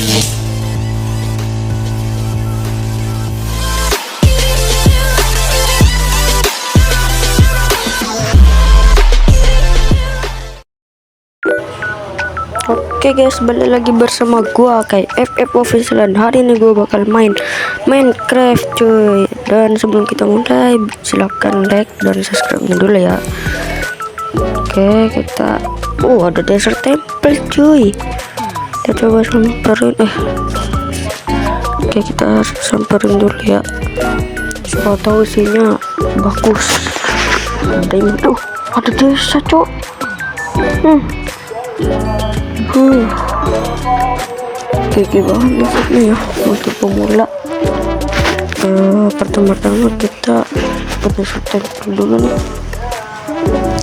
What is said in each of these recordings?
Oke guys, balik lagi bersama gua kayak FF Official, dan hari ini gua bakal main Minecraft cuy. Dan sebelum kita mulai, silahkan like dan subscribe dulu ya. Oke, kita ada desert temple cuy. Kita coba samperin Oke, kita samperin dulu ya. Siapa tahu isinya bagus. Ada desa cok. Gigi banget maksudnya ya untuk pemula. Pertama-tama kita udah setel dulu nih.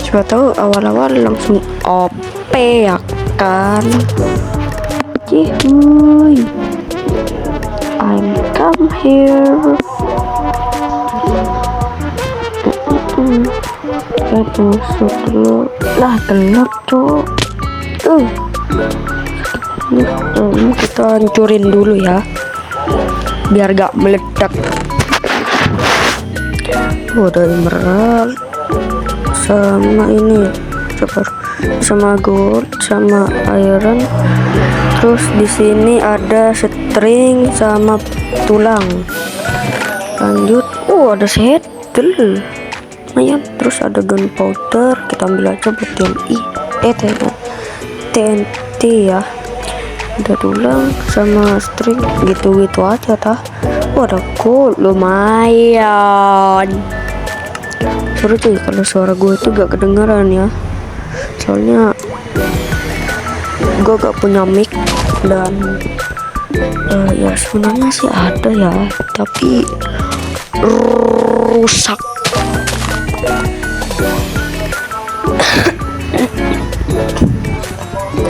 Siapa tahu awal-awal langsung OP ya kan. Cihuy, I'm come here. Kita tusuk dulu lah, gelap cok. Ini kita hancurin dulu ya biar gak meledak. Ada emerald sama ini sama gold sama iron. Terus di sini ada string sama tulang. Lanjut, ada saddle lumayan. Terus ada gunpowder, kita ambil aja buat TNT ya. Ada tulang sama string gitu-gitu aja tah. Ada gold lumayan. Sorry cuy kalau suara gue itu gak kedengaran ya, soalnya gue gak punya mic. Dan ya sebenarnya sih ada ya, tapi rusak.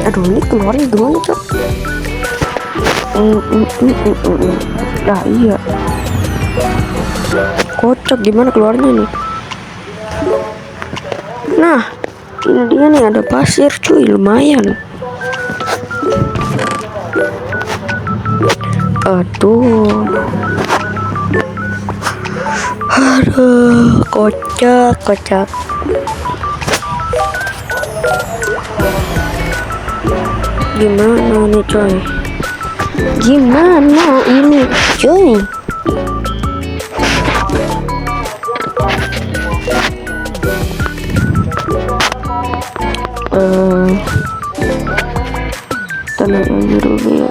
Aduh, ini keluarnya gimana cok? Nah iya, kocak gimana keluarnya nih. Nah ini dia nih, ada pasir cuy, lumayan. Aduh, kocak. Gimana nih coy? Gimana ini coy? Tenang aja dulu ya.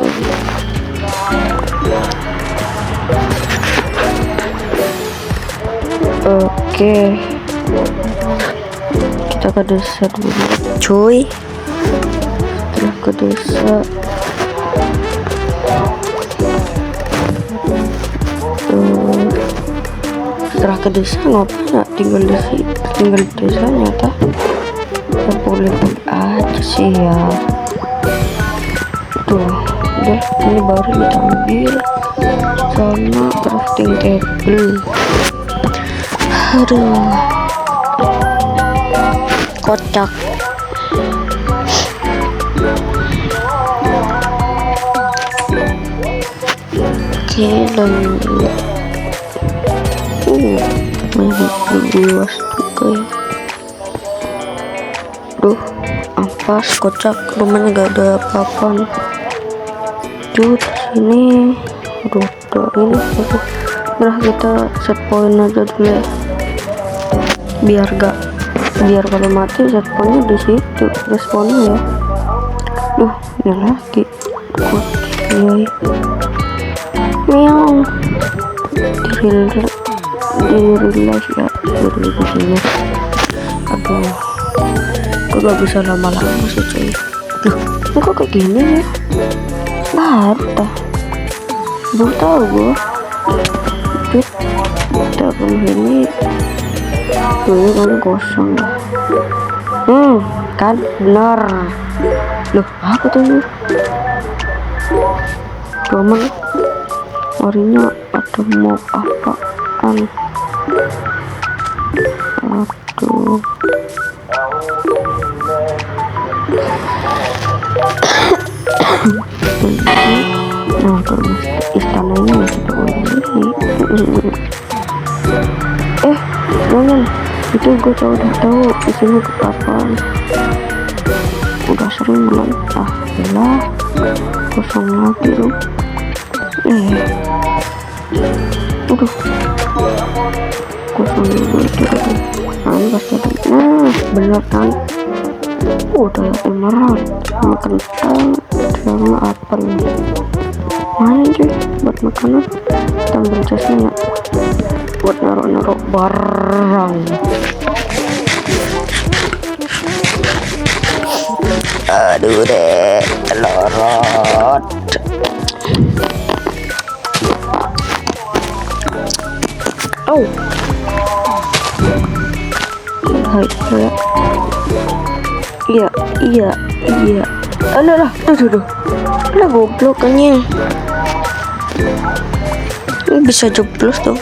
Oke, kita ke desa dulu cuy. Setelah ke desa, ngapain ya? Tinggal di desanya tah. Ya boleh aja sih ya. Tuh udah, ini baru kita ambil sama crafting table. Aduh, kocak. Oke, lanjut. Luas juga ya. Duh, ampas, kocak, rumahnya gak ada apa-apa. Di sini ini udah kita set point aja dulu ya. biar kalau mati set pointnya di situ responnya ya. Ini lagi meow di-realize ya begini. Aduh, gue gak bisa lama-lama sih cuy. Ini kok kayak gini ya, baru tahu gue. Kita ini dulu kan kosong kan benar. Apa tuh cuman orinya ada mob apaan. Aduh, istana ini kita boleh ini. Jangan, itu gue udah tahu isinya apaan. Udah sering belum? Lah, kosong lagi dong. Aduh, kosong juga itu. Nah, ini pasti ada. Nah, bener kan? Udah emerald sama kentang sama apel. Main cuy buat makanan. Kita ambil jasnya buat naruh barang. Aduh deh, telurot. Oh, hai. Iya. Alah, tuh. Lah goblok anjing. Ini bisa jeblos dong.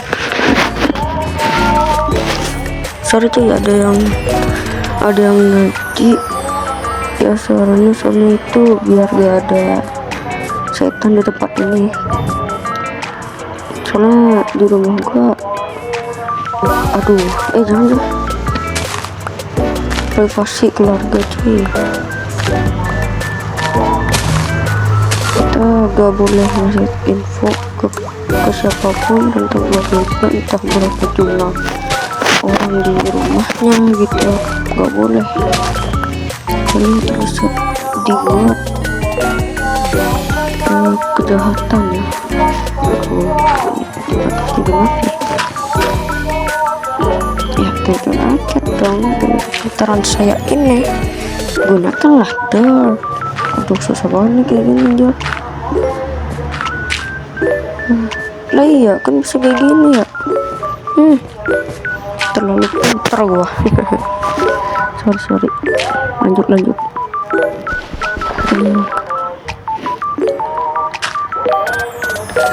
Sorry tuh, ada yang ngaji. Ya suaranya sama itu biar gak ada setan di tempat ini. Soalnya di rumah gua, jangan privasi keluarga cuy. Kita gak boleh ngasih info ke siapapun tentang keluarga, entah berapa jumlah orang di rumahnya gitu, gak boleh. Ini terus dibuat kejahatan ya. Tiba-tiba mati ya, gitu aja dong. Putaran saya ini gunakanlah door. Aduh, susah banget kayak gini aja. Lah iya kan bisa kayak gini ya. Terlalu pintar gua. sorry, lanjut.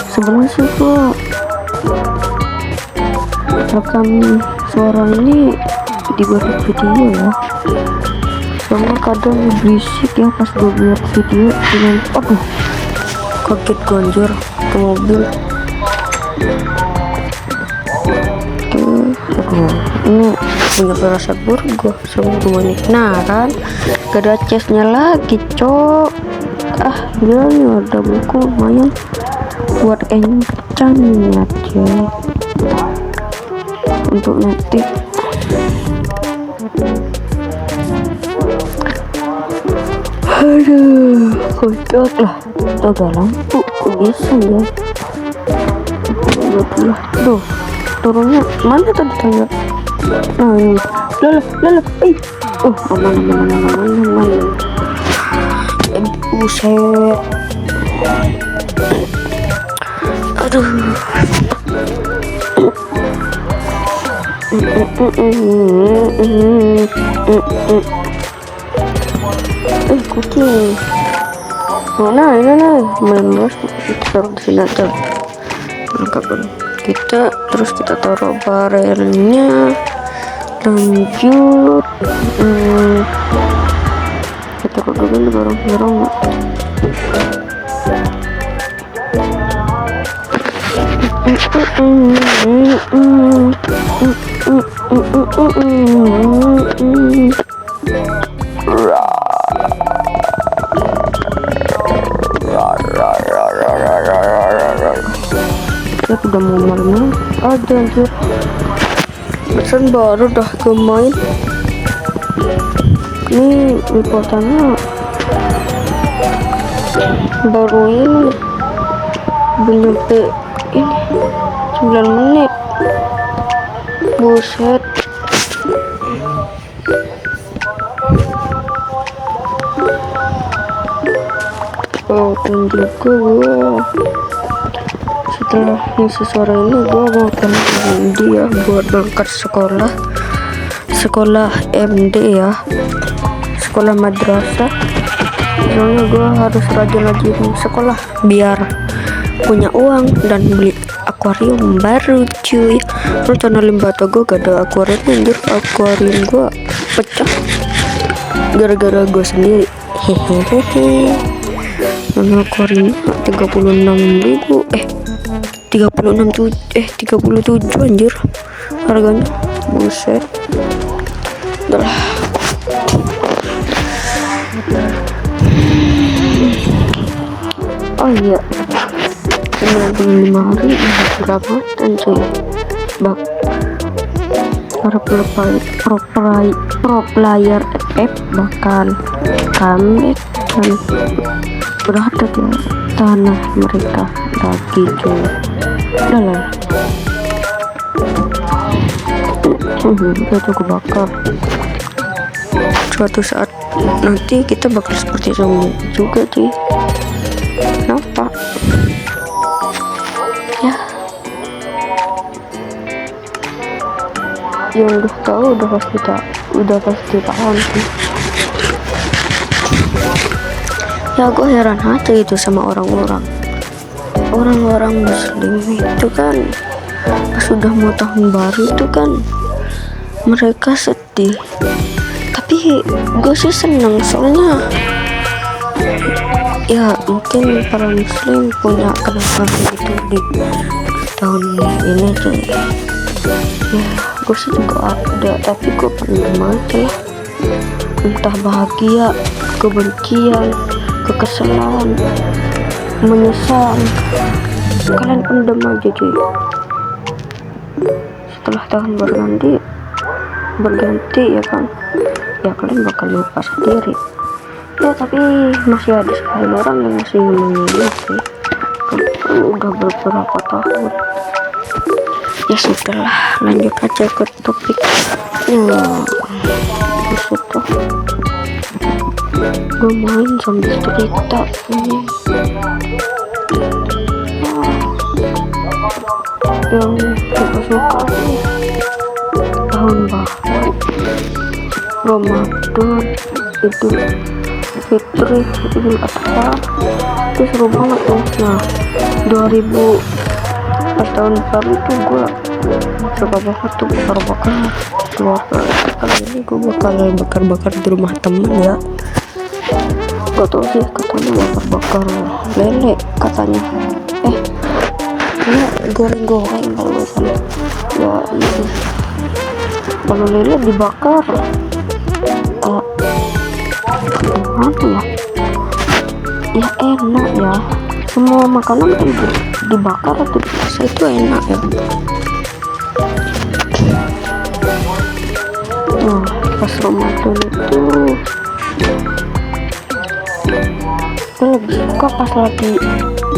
Sebenarnya sih gua rekam suara ini dibuat video ya, soalnya kadang berisik ya pas gue buat video dengan kaget gonjor ke mobil. Ini punya firasat buruk sama gue nih. Nah kan gak ada chestnya lagi cok. Bilangnya ada buku lumayan buat enchantnya cek untuk nanti. Aduh, kocok lah. Udah lampu bisa ya. Tuh, turunnya mana tadi tanya? Nah ini, lalu, aman. Buset. Aduh. Kucing. Nah, main bos taruh di sini aja. Kita taruh barelnya. Lanjut. Kita taruh dulu barang-barang. Ya udah mau malam ada anjir. Pesan baru dah ke main. Ini lipatannya baru ini belum nyampe ini 9 menit. Buset. Dan juga gua setelah ngisi suara ini gua akan dia buat berangkat sekolah MD ya, sekolah madrasah. Soalnya gua harus rajin sekolah biar punya uang dan beli akuarium baru cuy. Terus tanah limbata gua gak ada akuarium anjir. Akuarium gua pecah gara-gara gua sendiri. Hehehe. Karena Korina 37 anjir harganya, buset. Udah lah. Oh iya, 95 hari berapa dan cuy bak para pro player FF bakal comeback dan berada di tanah mereka lagi cuy. Udah lah, itu kebakar. Suatu saat nanti kita bakal seperti zombie juga cuy. Kenapa ya? Yang udah tahu udah pasti paham sih. Ya gue heran aja itu sama orang-orang muslim itu kan pas sudah mau tahun baru itu kan mereka sedih, tapi gue sih seneng soalnya ya mungkin para muslim punya kenangan gitu di tahun ini cuy. Ya gue sih juga ada, tapi gue pendem aja lah, entah bahagia, kebencian, kekesalan, menyesal, kalian pendem aja cuy. Setelah tahun baru nanti berganti ya kan, ya kalian bakal lupa sendiri ya, tapi masih ada sebagian orang yang masih mengingat sih, udah beberapa tahun. Ya sudahlah, lanjut aja ke topiknya. Disitu gue main sambil cerita ini yang suka tahun baru, Ramadan, Idul Fitri, Idul Adha, itu seru banget tuh. Nah 2000 pas tahun baru tuh gue suka banget tuh bakar-bakar keluarga. Kali ini gue bakar-bakar di rumah temen ya. Gak tau sih, katanya bakar-bakar lele katanya. Ini goreng-goreng kalau gak salah ya. Itu kalau lele dibakar gimana ya, ya enak ya, semua makanan kan dibakar atau dimasak itu enak ya. Nah pas Ramadan itu gue lebih suka pas lagi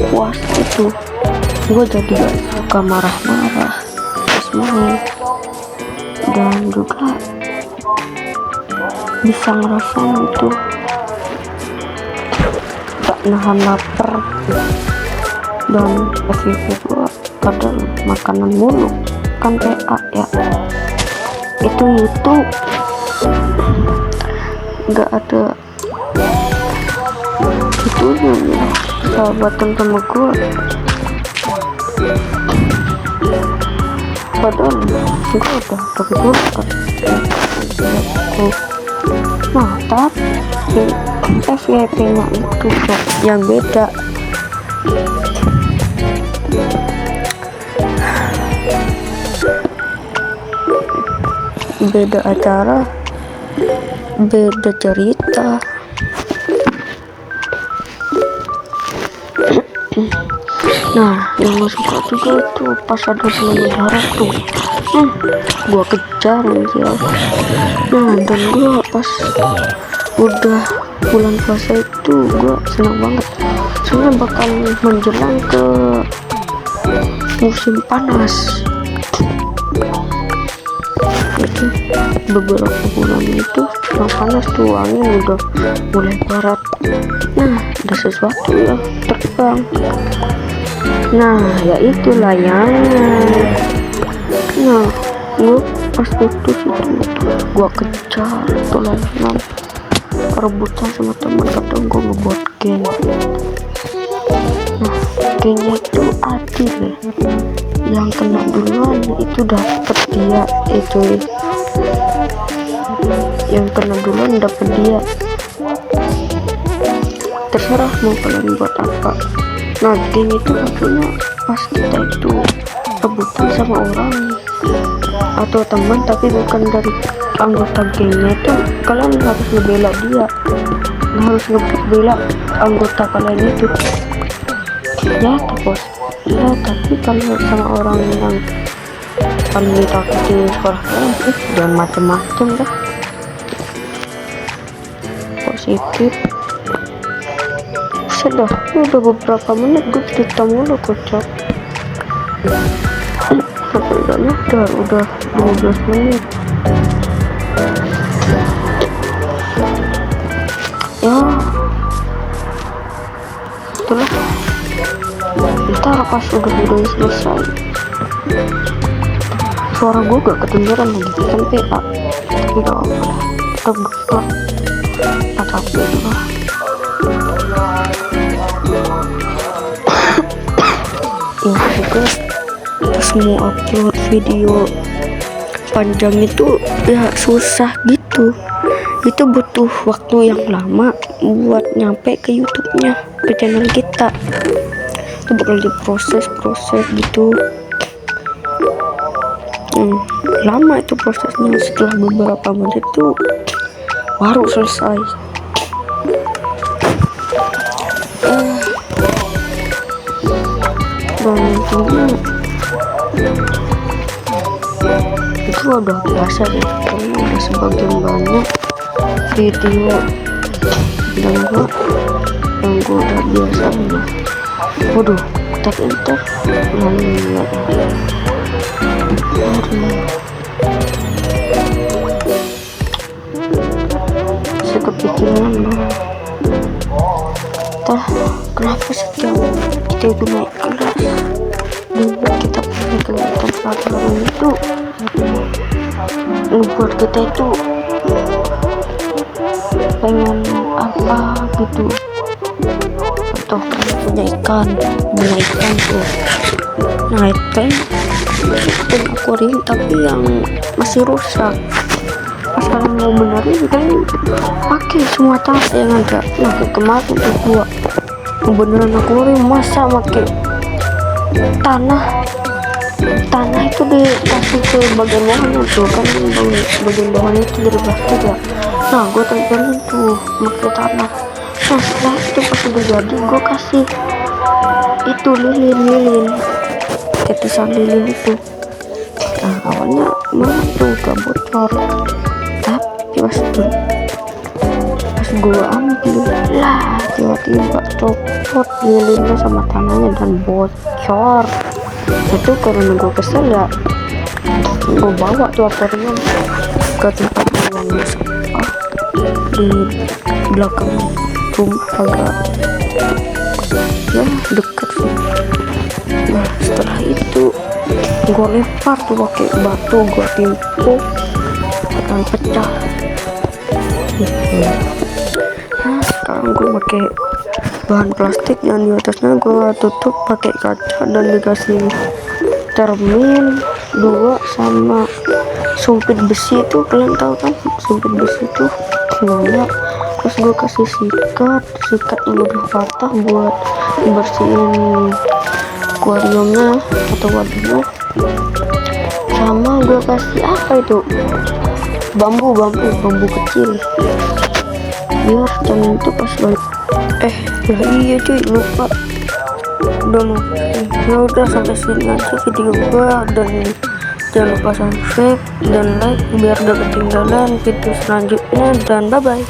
puasa itu, gue jadi gak suka marah-marah pas main, dan juga bisa ngerasain itu gak nahan lapar. Dan FVP gue kadang makanan mulu kan PA ya, itu gak ada itunya ya, sahabatan sama gue. Padahal gue udah pakai burger. Nah tapi FYP nya itu yang beda. Beda acara, beda cerita. Nah yang gue suka juga tuh pas ada bulan darah tuh, gua kejar aja. Nah dan gua pas udah bulan puasa itu gua senang banget, soalnya bakal menjelang ke musim panas. Itu beberapa bulan itu panas tuh, angin udah mulai barat. Nah ada sesuatu ya terbang. Nah ya itu layangan. Nah gue pas putus itu gue kejar tuh layangan, rebutan sama teman, kadang gue ngebuat geng. Nah gengnya itu adil ya, yang kena duluan itu dapet dia, itu yang kena duluan dapet dia. terserah mau kalian buat apa. Nah geng itu artinya pas kita itu rebutan sama orang atau teman tapi bukan dari anggota gengnya, itu kalian harus ngebela dia, nggak harus ngebela anggota kalian itu ya bos ya. Tapi kalau sama orang yang paling ditakuti sekolah kalian jangan macem-macem dah, positif. Sudah beberapa menit gue cerita mulu kocak. Sampai udah 12 menit ya. Itulah, ntar pas udah selesai suara gue gak kedengeran lagi kan PA, tapi gak apa tetap geplak atap juga. Ya juga pas mau upload video panjang itu ya susah gitu, itu butuh waktu yang lama buat nyampe ke YouTube-nya, ke channel kita. Itu bakal diproses gitu. Lama itu prosesnya, setelah beberapa menit itu baru selesai. Dan intinya itu udah biasa deh, karena ada sebagian banyak video yang gua udah biasa nih. Waduh, tapi entar saya kepikiran kenapa setiap kita itu naik kelas dan kita punya kegiatan pelajaran itu membuat kita itu pengen apa gitu. Atau punya ikan tuh, nah ikan punya akuarium tapi yang masih rusak. Pas kalian mau benerin kan pakai semua cara yang ada. Nah kemarin tuh gua mau beneran akuarium, masa pakai tanah itu dikasih ke bagian bawahnya tuh kan, bagian bawahnya itu dari plastik ya. Nah gue tempelin tuh pakai tanah. Nah setelah itu pas udah jadi gue kasih itu lilin tetesan lilin itu. Nah awalnya malah tuh gak bocor, tapi pas gue ambil lah tiba-tiba copot lilinnya sama tanahnya dan bocor. Itu karena gue kesel ya, gue bawa tuh akuarium ke tempat buang sampah di belakang rumah, agak ya deket sih. Nah setelah itu gue lempar tuh pakai batu, gue timpuk dan pecah gitu. Nah sekarang gue pakai bahan plastik yang di atasnya gue tutup pakai kaca dan dikasih termin 2 sama sumpit besi itu, kalian tahu kan sumpit besi itu gimana. Terus gue kasih sikat yang udah patah buat bersihin akuariumnya atau wadahnya. Sama gue kasih apa itu, bambu kecil biar jangan itu pas balik. Iya cuy, lupa udah mau. Ya udah sampai sini aja video gua, dan jangan lupa subscribe dan like biar gak ketinggalan video selanjutnya, dan bye bye.